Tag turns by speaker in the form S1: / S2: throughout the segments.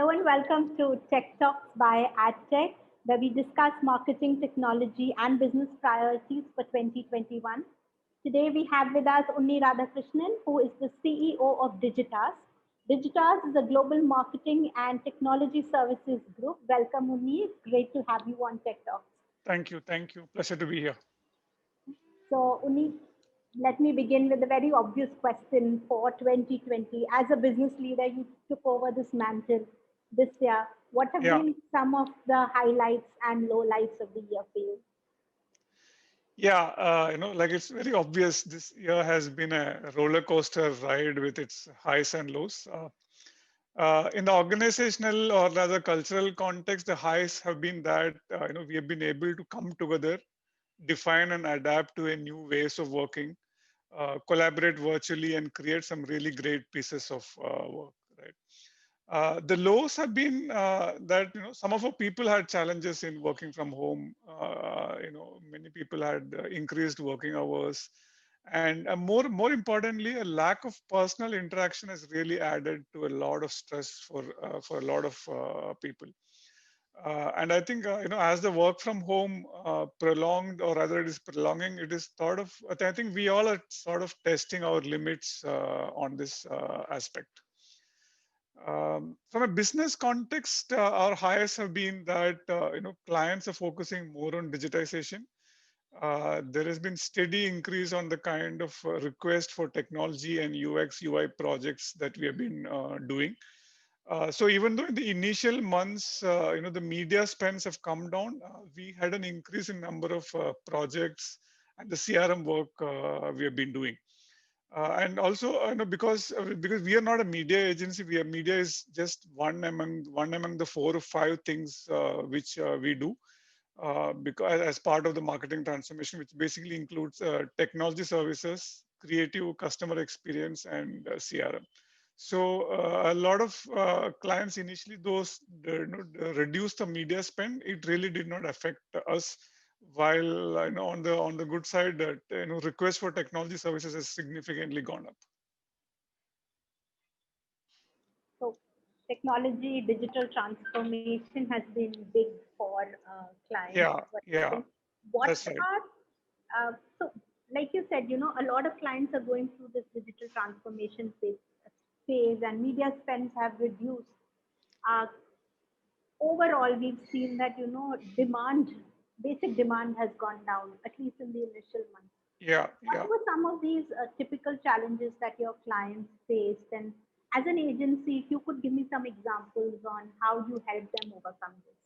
S1: Hello and welcome to Tech Talks by AdTech, where we discuss marketing, technology, and business priorities for 2021. Today we have with us Unni Radhakrishnan, who is the CEO of Digitas. Digitas is a global marketing and technology services group. Welcome, Unni. It's great to have you on Tech Talks.
S2: Thank you. Thank you. Pleasure to be here.
S1: So, Unni, let me begin with a very obvious question for 2020. As a business leader, you took over this mantle this year. What have
S2: Yeah.
S1: been some of the highlights and lowlights of the year for you?
S2: Yeah. Like it's very obvious this year has been a roller coaster ride with its highs and lows. In the organizational or rather cultural context, the highs have been that, we have been able to come together, define and adapt to a new ways of working, collaborate virtually and create some really great pieces of work, right? The lows have been that some of our people had challenges in working from home. Many people had increased working hours, and more importantly, a lack of personal interaction has really added to a lot of stress for a lot of people. And I think as the work from home prolonged, or rather it is prolonging, it is sort of. I think we all are sort of testing our limits on this aspect. From a business context, our highs have been that clients are focusing more on digitization. There has been steady increase on the kind of request for technology and UX UI projects that we have been doing. So even though in the initial months, the media spends have come down, we had an increase in number of projects and the CRM work we have been doing. And also, because we are not a media agency, media is just one among the 4 or 5 things which we do. Because as part of the marketing transformation, which basically includes technology services, creative customer experience, and CRM. So a lot of clients initially reduced the media spend. It really did not affect us. While on the good side, that request for technology services has significantly gone up.
S1: So, technology, digital transformation has been big for clients.
S2: Yeah,
S1: What
S2: that's right.
S1: so, like you said, a lot of clients are going through this digital transformation phase and media spends have reduced. Uh, Overall, we've seen that, basic demand has gone down, at least in the initial months.
S2: Yeah,
S1: What
S2: yeah.
S1: were some of these typical challenges that your clients faced? And as an agency, if you could give me some examples on how you helped them overcome this.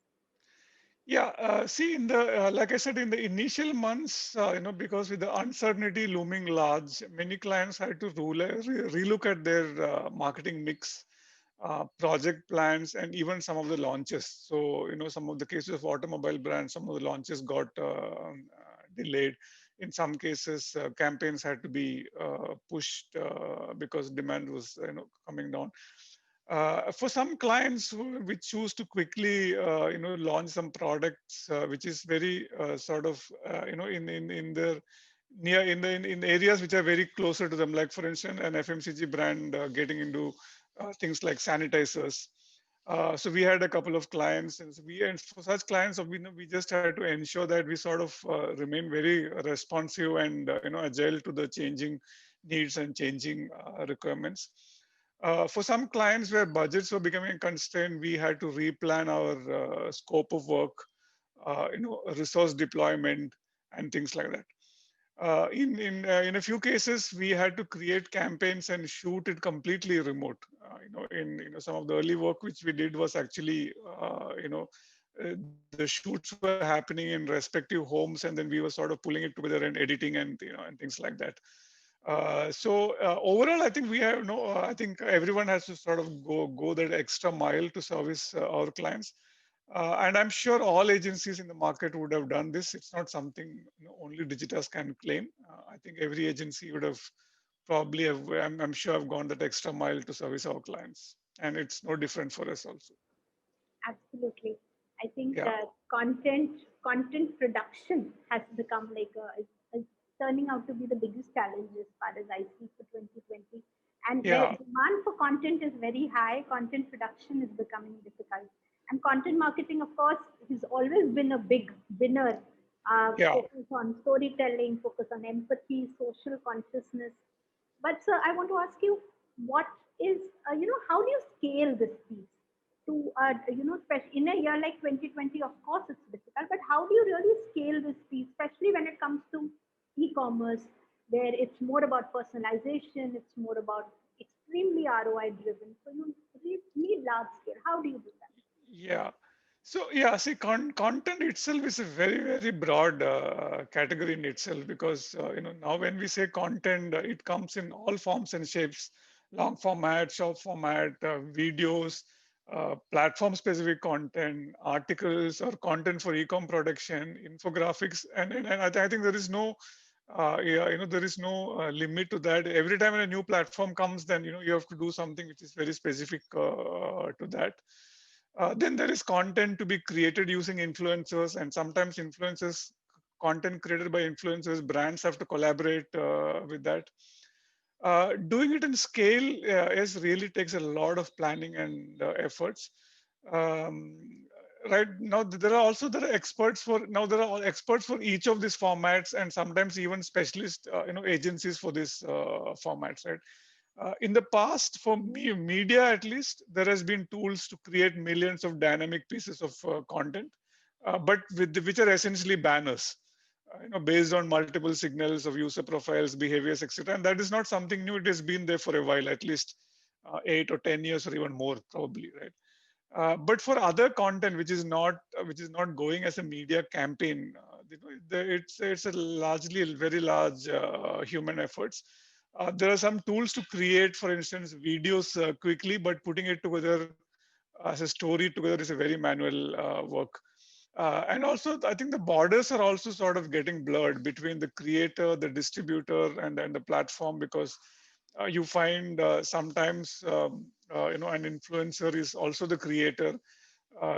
S2: Yeah, see, in the like I said, in the initial months, because with the uncertainty looming large, many clients had to relook at their marketing mix, project plans, and even some of the launches. So, some of the cases of automobile brands, some of the launches got delayed. In some cases, campaigns had to be pushed because demand was, coming down. For some clients which choose to quickly, launch some products, which is very sort of, in their near in areas which are very closer to them, like for instance, an FMCG brand getting into things like sanitizers. So we had a couple of clients, and for such clients, we just had to ensure that we sort of remain very responsive and agile to the changing needs and changing requirements. For some clients where budgets were becoming a constraint, we had to replan our scope of work, resource deployment, and things like that. In a few cases, we had to create campaigns and shoot it completely remote. Some of the early work which we did was actually, the shoots were happening in respective homes, and then we were sort of pulling it together and editing and things like that. So overall, I think we have no. I think everyone has to sort of go that extra mile to service our clients. And I'm sure all agencies in the market would have done this. It's not something only Digitas can claim. I think every agency would have probably have, I'm sure have gone that extra mile to service our clients. And it's no different for us also.
S1: Absolutely. I think
S2: Yeah.
S1: content production has become is turning out to be the biggest challenge as far as I see for 2020. And where
S2: Yeah.
S1: demand for content is very high, content production is becoming difficult. And content marketing, of course, has always been a big winner.
S2: Yeah.
S1: Focus on storytelling, focus on empathy, social consciousness. But sir, I want to ask you, what is, how do you scale this piece to, in a year like 2020? Of course, it's difficult, but how do you really scale this piece, especially when it comes to e-commerce, where it's more about personalization, it's more about extremely ROI driven. So you need large scale. How do you do that?
S2: Yeah. So yeah, see, content itself is a very, very broad category in itself because now when we say content, it comes in all forms and shapes: long format, short format, videos, platform-specific content, articles, or content for e-com production, infographics, and I think there is no there is no limit to that. Every time when a new platform comes, then you have to do something which is very specific to that. Then there is content to be created using influencers, and sometimes influencers, content created by influencers, brands have to collaborate with that. Doing it in scale is really takes a lot of planning and efforts. Um, right now, there are experts for there are experts for each of these formats, and sometimes even specialist agencies for these formats. Right. In the past, for me, media at least, there has been tools to create millions of dynamic pieces of content, but which are essentially banners, based on multiple signals of user profiles, behaviors, etc. And that is not something new. It has been there for a while, at least 8 or 10 years, or even more, probably, right? But for other content which is not going as a media campaign, it's a largely very large human efforts. There are some tools to create, for instance, videos quickly, but putting it together as a story together is a very manual work. And also, I think the borders are also sort of getting blurred between the creator, the distributor, and the platform, because you find sometimes an influencer is also the creator.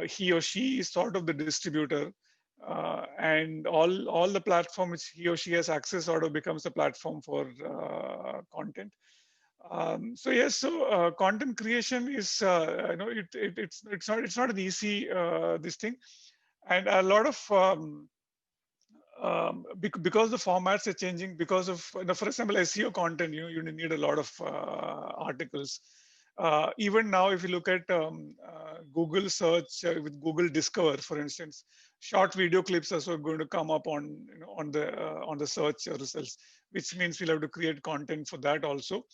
S2: He or she is sort of the distributor, and all the platform which he or she has access sort of becomes a platform for content. So yes, so content creation is it's not an easy this thing, and a lot of because the formats are changing, because of, for example, SEO content, you need a lot of articles. Even now, if you look at Google search with Google Discover, for instance, short video clips are also going to come up on the search results, which means we'll have to create content for that also.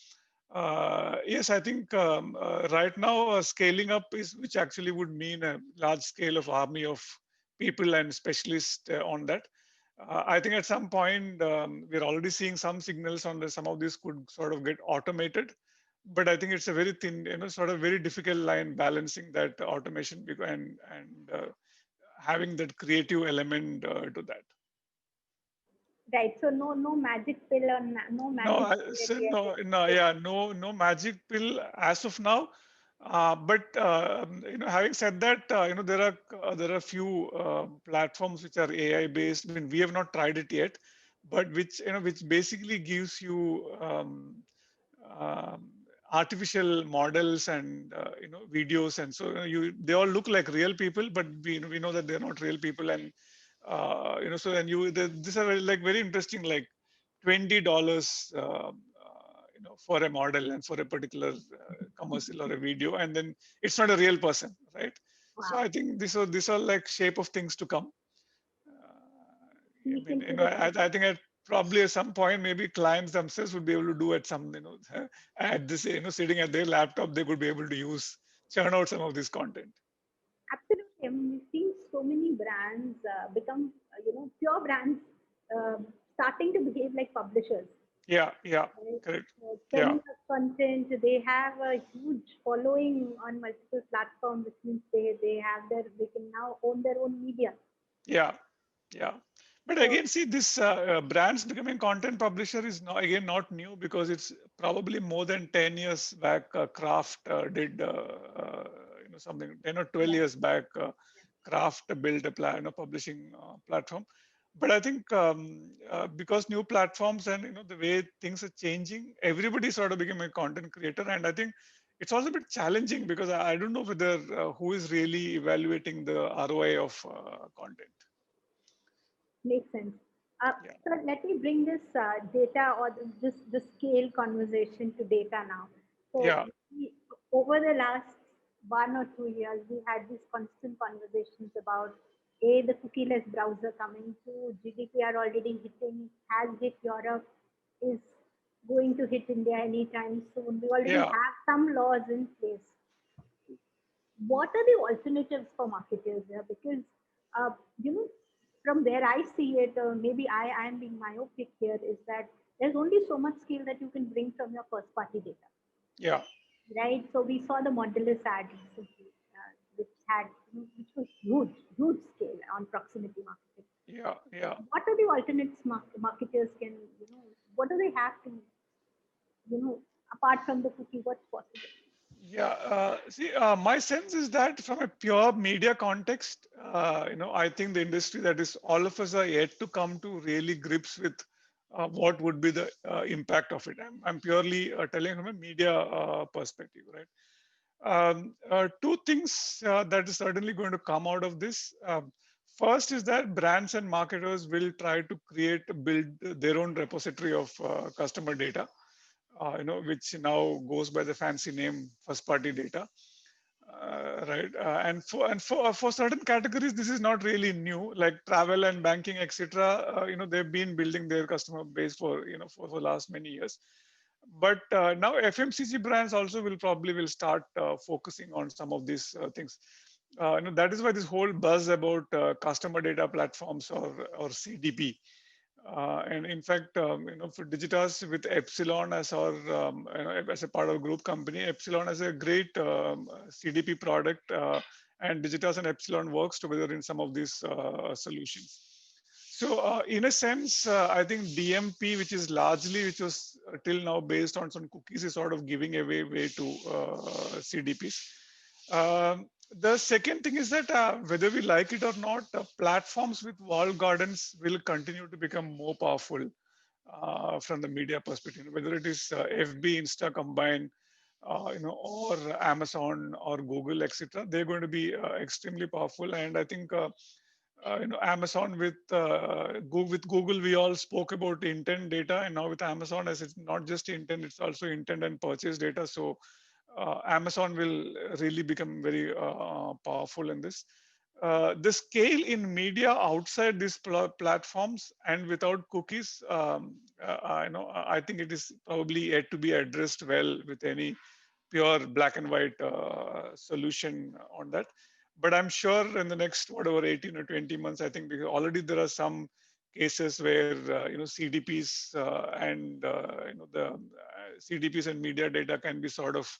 S2: Yes, I think right now scaling up is, which actually would mean a large scale of army of people and specialists on that. I think at some point we're already seeing some signals on that some of these could sort of get automated, but I think it's a very thin, sort of very difficult line balancing that automation and having that creative element to that.
S1: Right. So no magic pill or no
S2: No,
S1: magic bullet
S2: so
S1: yet.
S2: no magic pill as of now. But having said that, there are few platforms which are AI based. I mean, we have not tried it yet, but which basically gives you um, artificial models and videos, and so they all look like real people, but we know that they're not real people, and so and these are like very interesting, like $20 for a model and for a particular commercial or a video, and then it's not a real person, right? So
S1: Wow.
S2: I think these are like shape of things to come. I
S1: Sneak
S2: mean,
S1: into the
S2: I
S1: future.
S2: think at probably at some point, maybe clients themselves would be able to do at some, at this, sitting at their laptop, they could be able to churn out some of this content.
S1: Absolutely. I mean, we've seen so many brands become, pure brands starting to behave like publishers.
S2: Yeah,
S1: Right?
S2: correct. Yeah,
S1: Selling us content, they have a huge following on multiple platforms, which means they can now own their own media.
S2: yeah, yeah. But
S1: So
S2: again, see, this brands becoming content publisher is not, again, not new, because it's probably more than 10 years back. Kraft did something 10 or 12
S1: yeah,
S2: years back. Kraft built a publishing platform. But I think because new platforms and the way things are changing, everybody sort of became a content creator, and I think it's also a bit challenging because I don't know whether who is really evaluating the ROI of content.
S1: Makes sense.
S2: Yeah,
S1: So let me bring this data or this scale conversation to data now. So
S2: yeah,
S1: over the last 1 or 2 years, we had these constant conversations about a the cookieless browser coming to GDPR already hitting, has hit Europe, is going to hit India anytime soon. We already
S2: yeah.
S1: have some laws in place. What are the alternatives for marketers here? Because uh, you know, from where I see it, maybe I am being myopic here, is that there's only so much skill that you can bring from your first party data,
S2: Yeah,
S1: right? So we saw the Modulus ad recently, which had which was huge scale on proximity marketing.
S2: yeah, yeah.
S1: What are the alternates marketers can what do they have to apart from the cookie? What's possible?
S2: Yeah, see, my sense is that from a pure media context, I think the industry that is all of us are yet to come to really grips with what would be the impact of it. I'm purely telling from a media perspective, right? Two things that is certainly going to come out of this. First is that brands and marketers will try to build their own repository of customer data, which now goes by the fancy name first party data. Right, and for certain categories, this is not really new, like travel and banking, etc. They've been building their customer base for the last many years. But now FMCG brands also will start focusing on some of these things. That is why this whole buzz about customer data platforms or CDP. And in fact, for Digitas with Epsilon as as a part of group company, Epsilon has a great CDP product, and Digitas and Epsilon works together in some of these solutions. So, in a sense, I think DMP, which was till now based on some cookies, is sort of giving away way to CDPs. The second thing is that whether we like it or not, platforms with walled gardens will continue to become more powerful from the media perspective. Whether it is FB, Insta combined, or Amazon or Google, etc., they're going to be extremely powerful. And I think Amazon with Google, we all spoke about intent data, and now with Amazon, as it's not just intent, it's also intent and purchase data. So Amazon will really become very powerful in this. The scale in media outside these platforms and without cookies, I think it is probably yet to be addressed well with any pure black and white solution on that. But I'm sure in the next whatever 18 or 20 months, I think because already there are some cases where CDPs and the CDPs and media data can be sort of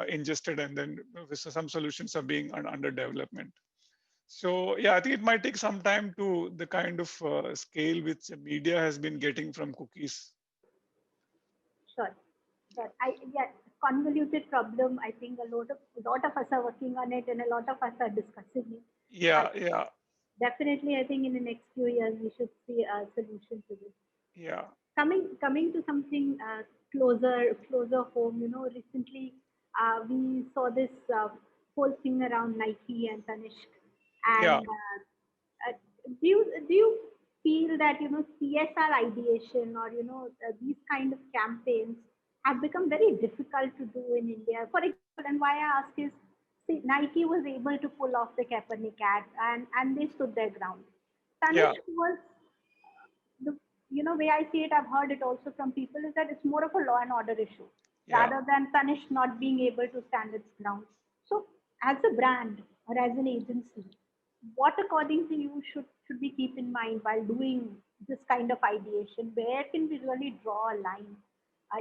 S2: ingested, and then some solutions are being under development. So yeah, I think it might take some time to the kind of scale which media has been getting from cookies.
S1: Sure. Sure. Yeah, convoluted problem. I think a lot of us are working on it, and a lot of us are discussing it.
S2: Yeah,
S1: I
S2: yeah,
S1: definitely, I think in the next few years we should see a solution to this.
S2: yeah,
S1: Coming to something closer home. Recently we saw this whole thing around Nike and Tanishq,
S2: yeah.
S1: and do you feel that CSR ideation or these kind of campaigns have become very difficult to do in India? For example, and why I ask is, see, Nike was able to pull off the Kaepernick ad, and they stood their ground.
S2: Yeah,
S1: Tanishq was the way I see it. I've heard it also from people, is that it's more of a law and order issue
S2: yeah,
S1: rather than Tanishq not being able to stand its ground. So, as a brand or as an agency, what according to you should we keep in mind while doing this kind of ideation? Where can we really draw a line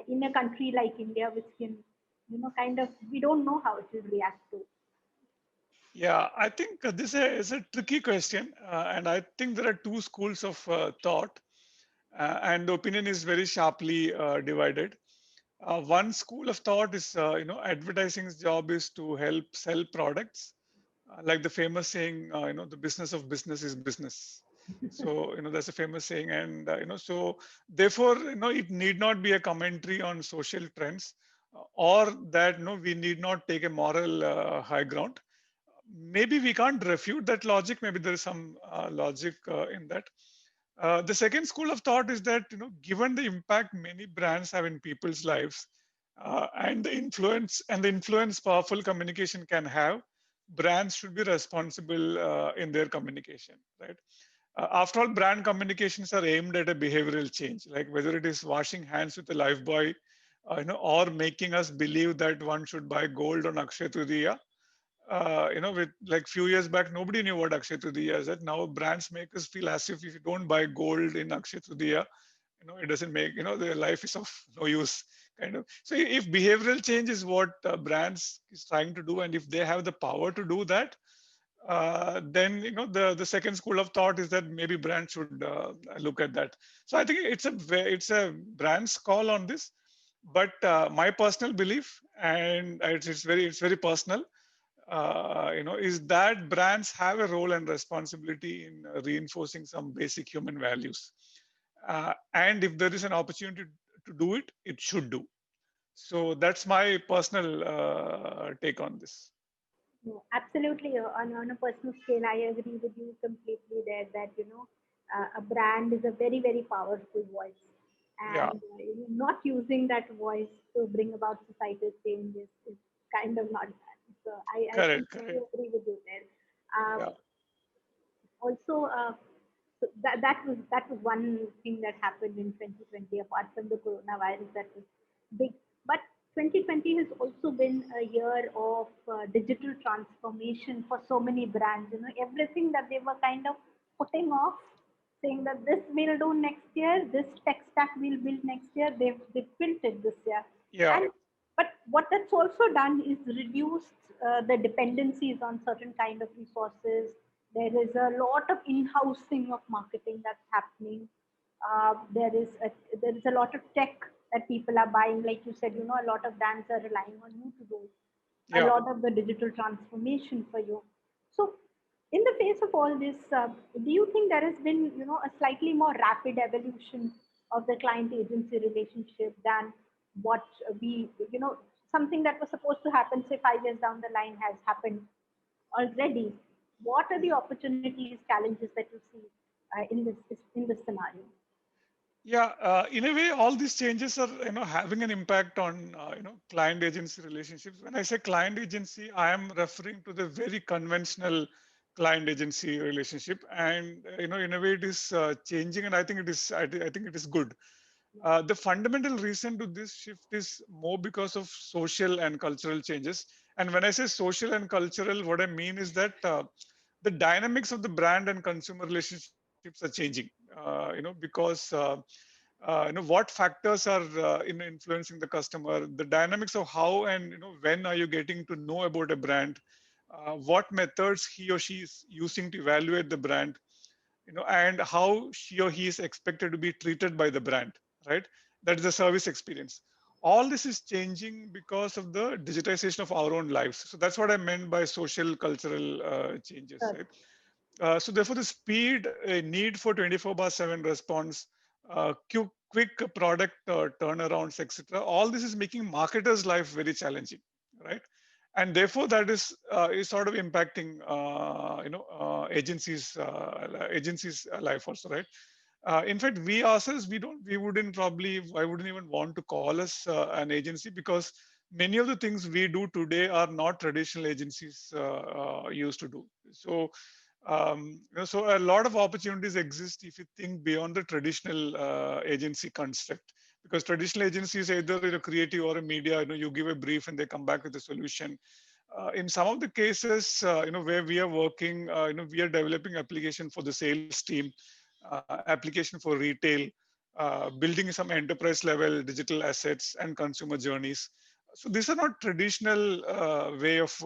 S1: in a country like India, which can kind of, we don't know how it will react to.
S2: yeah. I think this is a tricky question, and I think there are two schools of thought, and the opinion is very sharply divided. One school of thought is, advertising's job is to help sell products, like the famous saying, the business of business is business. So, that's a famous saying. And, so therefore, it need not be a commentary on social trends, or that, we need not take a moral high ground. Maybe we can't refute that logic. Maybe there is some logic in that. The second school of thought is that, given the impact many brands have in people's lives, and the influence powerful communication can have, brands should be responsible in their communication, right? After all, brand communications are aimed at a behavioral change, like whether it is washing hands with a Lifebuoy, or making us believe that one should buy gold on Akshay Tritiya. With like few years back, nobody knew what Akshay Tritiya is. That now brands make us feel as if you don't buy gold in Akshay Tritiya, it doesn't make, their life is of no use, kind of. So if behavioral change is what brands is trying to do, and if they have the power to do that, then the second school of thought is that maybe brands should look at that. So I think it's a brand's call on this, but my personal belief, and it's very personal, is that brands have a role and responsibility in reinforcing some basic human values. And if there is an opportunity to do it, it should do. So that's my personal take on this.
S1: No, absolutely. On a personal scale, I agree with you completely there that, a brand is a very, very powerful voice.
S2: Yeah,
S1: And not using that voice to bring about societal change is kind of not done. So I
S2: correct,
S1: completely
S2: correct.
S1: agree with you there. Um,
S2: Yeah,
S1: also, so that was one thing that happened in 2020, apart from the coronavirus, that was big. But 2020 has also been a year of digital transformation for so many brands. Everything that they were kind of putting off, saying that this we'll do next year, this tech stack we'll build next year, they've built it this year.
S2: yeah,
S1: And but what that's also done is reduced the dependencies on certain kind of resources. There is a lot of in-housing of marketing that's happening. There is a lot of tech that people are buying. Like you said, a lot of brands are relying on you to do a
S2: yeah.
S1: lot of the digital transformation for you. So, in the face of all this, do you think there has been, a slightly more rapid evolution of the client agency relationship than what something that was supposed to happen, say 5 years down the line, has happened already? What are the opportunities, challenges that you see in this scenario?
S2: Yeah, in a way, all these changes are, having an impact on, client agency relationships. When I say client agency, I am referring to the very conventional client agency relationship, and in a way, it is changing, and I think it is, I think it is good. The fundamental reason to this shift is more because of social and cultural changes. And when I say social and cultural, what I mean is that the dynamics of the brand and consumer relationships are changing. Because what factors are influencing the customer, the dynamics of how and when are you getting to know about a brand, what methods he or she is using to evaluate the brand, and how she or he is expected to be treated by the brand, right? That is the service experience. All this is changing because of the digitization of our own lives. So that's what I meant by social cultural changes,
S1: Sure.
S2: right? So therefore, the speed, a need for 24/7 response, quick product turnarounds, etc. All this is making marketers' life very challenging, right? And therefore, that is sort of impacting, agencies' life also, right? In fact, we ourselves, we wouldn't probably, I wouldn't even want to call us an agency, because many of the things we do today are not traditional agencies used to do. So, so a lot of opportunities exist if you think beyond the traditional agency construct. Because traditional agencies either creative or a media, you give a brief and they come back with a solution. In some of the cases, where we are working, we are developing application for the sales team, application for retail, building some enterprise level digital assets and consumer journeys. So these are not traditional way of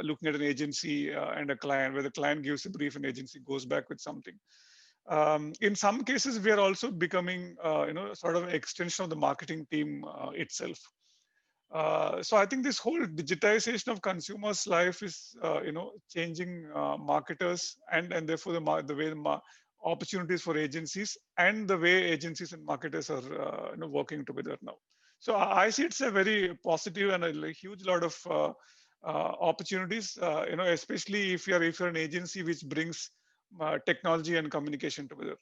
S2: looking at an agency and a client, where the client gives a brief and agency goes back with something. In some cases, we are also becoming, sort of an extension of the marketing team itself. So I think this whole digitization of consumers' life is, changing marketers, and therefore the way opportunities for agencies and the way agencies and marketers are working together now. So I see it's a very positive and a huge lot of opportunities, especially if you're an agency which brings technology and communication together.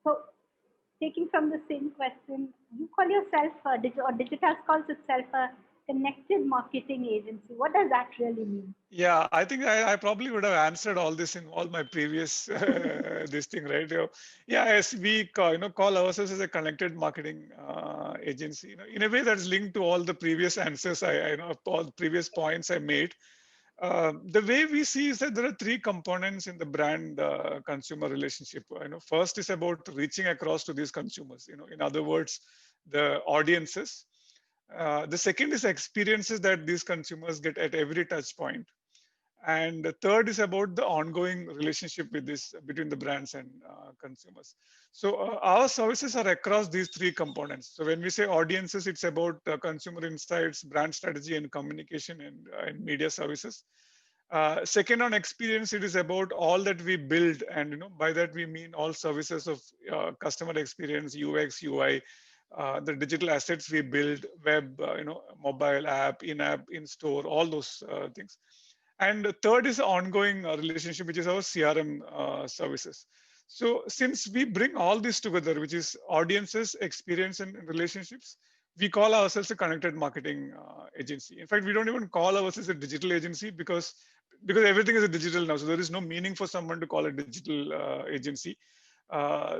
S1: So, taking from the same question, you call yourself, or Digitas calls itself a connected marketing agency. What does that really mean?
S2: Yeah, I think I probably would have answered all this in all my previous this thing, right? Yeah, as we call ourselves as a connected marketing agency, in a way that's linked to all the previous answers I know all the previous points I made. The way we see is that there are three components in the brand consumer relationship. First is about reaching across to these consumers. In other words, the audiences. The second is experiences that these consumers get at every touch point. And the third is about the ongoing relationship with this between the brands and consumers. So our services are across these three components. So when we say audiences, it's about consumer insights, brand strategy, and communication and media services. Second, on experience, it is about all that we build, and by that we mean all services of customer experience, UX, UI, the digital assets we build, web, mobile app, in-app, in-store, all those things. And the third is the ongoing relationship, which is our CRM services. So since we bring all this together, which is audiences, experience, and relationships, we call ourselves a connected marketing agency. In fact, we don't even call ourselves a digital agency because everything is a digital now. So there is no meaning for someone to call a digital agency.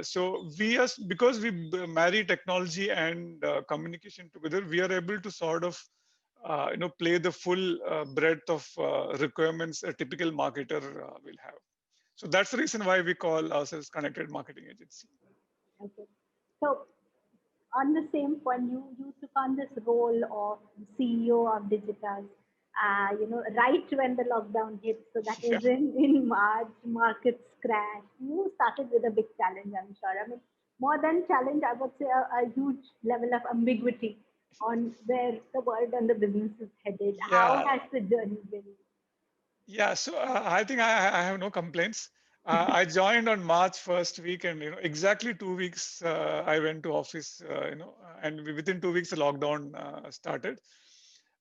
S2: So because we marry technology and communication together, we are able to sort of play the full breadth of requirements a typical marketer will have. So that's the reason why we call ourselves connected marketing agency.
S1: Okay. So, on the same point, you took on this role of CEO of Digitas, right when the lockdown hit. So that
S2: Yeah.
S1: is in March, markets crashed. You started with a big challenge, I'm sure. I mean, more than challenge, I would say a huge level of ambiguity on where the world and the business is headed. How
S2: Yeah.
S1: has the journey been?
S2: Yeah, so I think I have no complaints. I joined on March first week, and exactly 2 weeks I went to office. And within 2 weeks the lockdown started.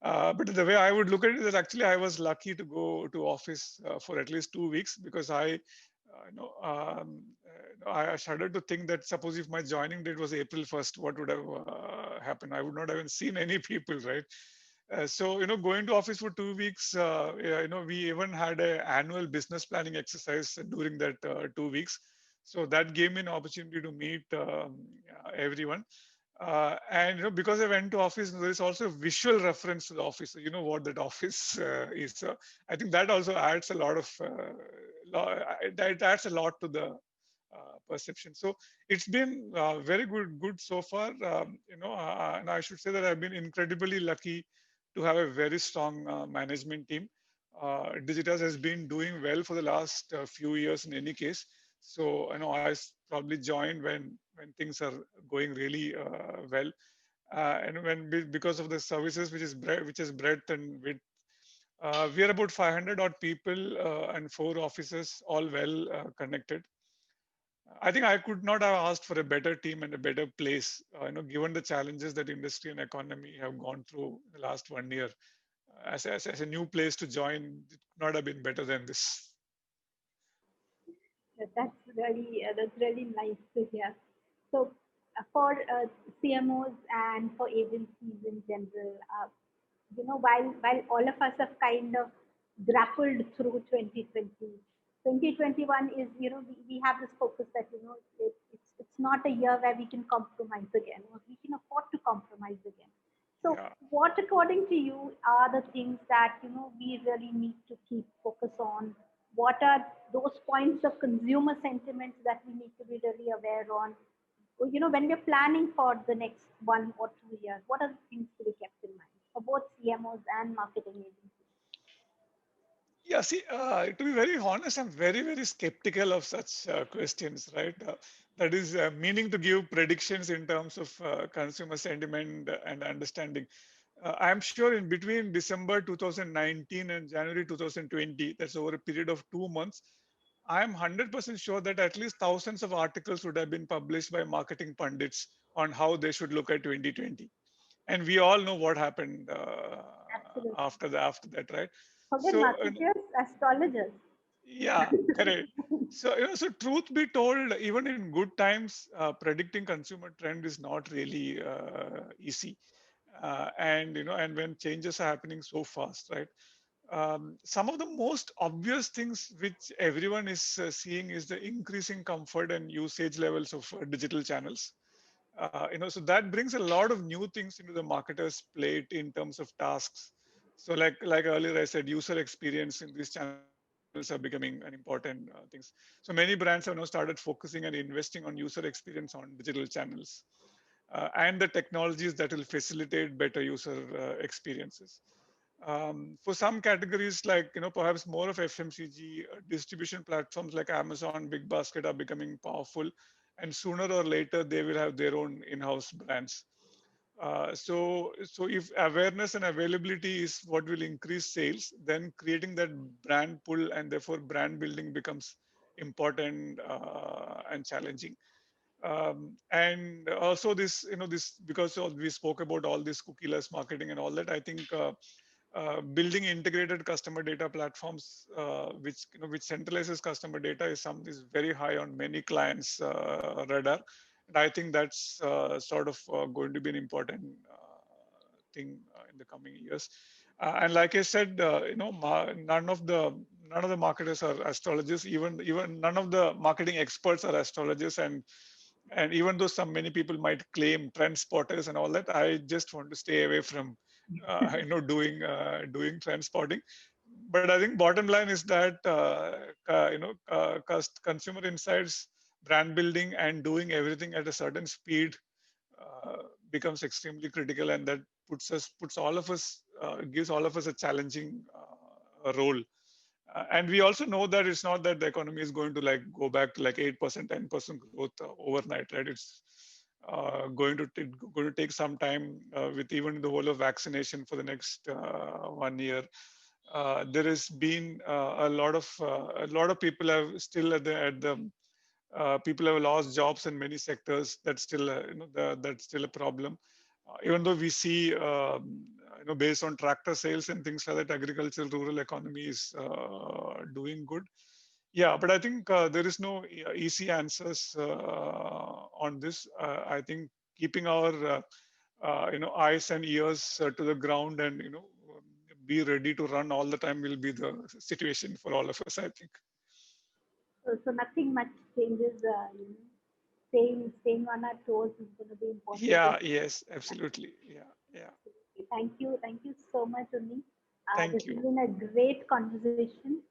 S2: But the way I would look at it is actually I was lucky to go to office for at least 2 weeks because I shudder to think that suppose if my joining date was April 1st, what would have happened? I would not have even seen any people, right? So going to office for 2 weeks, yeah, we even had an annual business planning exercise during that 2 weeks. So that gave me an opportunity to meet everyone. And because I went to office, there is also a visual reference to the office. So you know what that office is. So I think that also adds a lot of that adds a lot to the perception. So it's been very good so far. And I should say that I've been incredibly lucky to have a very strong management team. Digitas has been doing well for the last few years in any case. So I probably joined when things are going really well, and because of the services which is breadth and width. We are about 500 odd people and 4 offices, all well connected. I think I could not have asked for a better team and a better place, given the challenges that industry and economy have gone through in the last 1 year. As a new place to join, it could not have been better than this.
S1: That's really nice to hear. So, for CMOs and for agencies in general, while all of us have kind of grappled through 2020, 2021 is, we have this focus that, it's not a year where we can compromise again, or we can afford to compromise again. So,
S2: Yeah.
S1: what, according to you, are the things that, we really need to keep focus on? What are those points of consumer sentiments that we need to be really aware on? When we're planning for the next 1 or 2 years, what are the things to be kept in mind for both CMOs and marketing agencies?
S2: Yeah, see, to be very honest, I'm very, very skeptical of such questions, right? That is meaning to give predictions in terms of consumer sentiment and understanding. I'm sure in between December 2019 and January 2020, that's over a period of 2 months, I'm 100% sure that at least thousands of articles would have been published by marketing pundits on how they should look at 2020. And we all know what happened
S1: Absolutely.
S2: after that, right?
S1: Forget
S2: So
S1: marketers, astrologers.
S2: yeah, correct. So, so truth be told, even in good times, predicting consumer trend is not really easy. And when changes are happening so fast, right? Some of the most obvious things which everyone is seeing is the increasing comfort and usage levels of digital channels. So that brings a lot of new things into the marketer's plate in terms of tasks. So like earlier I said, user experience in these channels are becoming an important things. So many brands have now started focusing and investing on user experience on digital channels and the technologies that will facilitate better user experiences. For some categories, like perhaps more of FMCG, distribution platforms like Amazon, Big Basket are becoming powerful, and sooner or later they will have their own in-house brands. So if awareness and availability is what will increase sales, then creating that brand pull and therefore brand building becomes important and challenging. And also this because we spoke about all this cookieless marketing and all that. I think building integrated customer data platforms, which centralizes customer data, is very high on many clients' radar, and I think that's sort of going to be an important thing in the coming years. And like I said, none of the marketers are astrologers. Even none of the marketing experts are astrologers, and even though many people might claim trend spotters and all that, I just want to stay away from doing trend spotting. But I think bottom line is that consumer insights, brand building, and doing everything at a certain speed uh, becomes extremely critical, and that puts all of us gives all of us a challenging role. And we also know that it's not that the economy is going to like go back to like 8%, 10% growth overnight, right? It's going to take some time with even the whole of vaccination for the next 1 year. There has been a lot of people have still at the people have lost jobs in many sectors. That's still that's still a problem. Even though we see based on tractor sales and things like that, agricultural rural economy is doing good. Yeah, but I think there is no easy answers on this. I think keeping our eyes and ears to the ground and be ready to run all the time will be the situation for all of us, I think.
S1: So nothing much changes. Staying on our toes is going to be important.
S2: Yeah, yes, absolutely. Yeah, yeah.
S1: Thank you so much, Unni. This
S2: Thank
S1: has
S2: you.
S1: been a great conversation.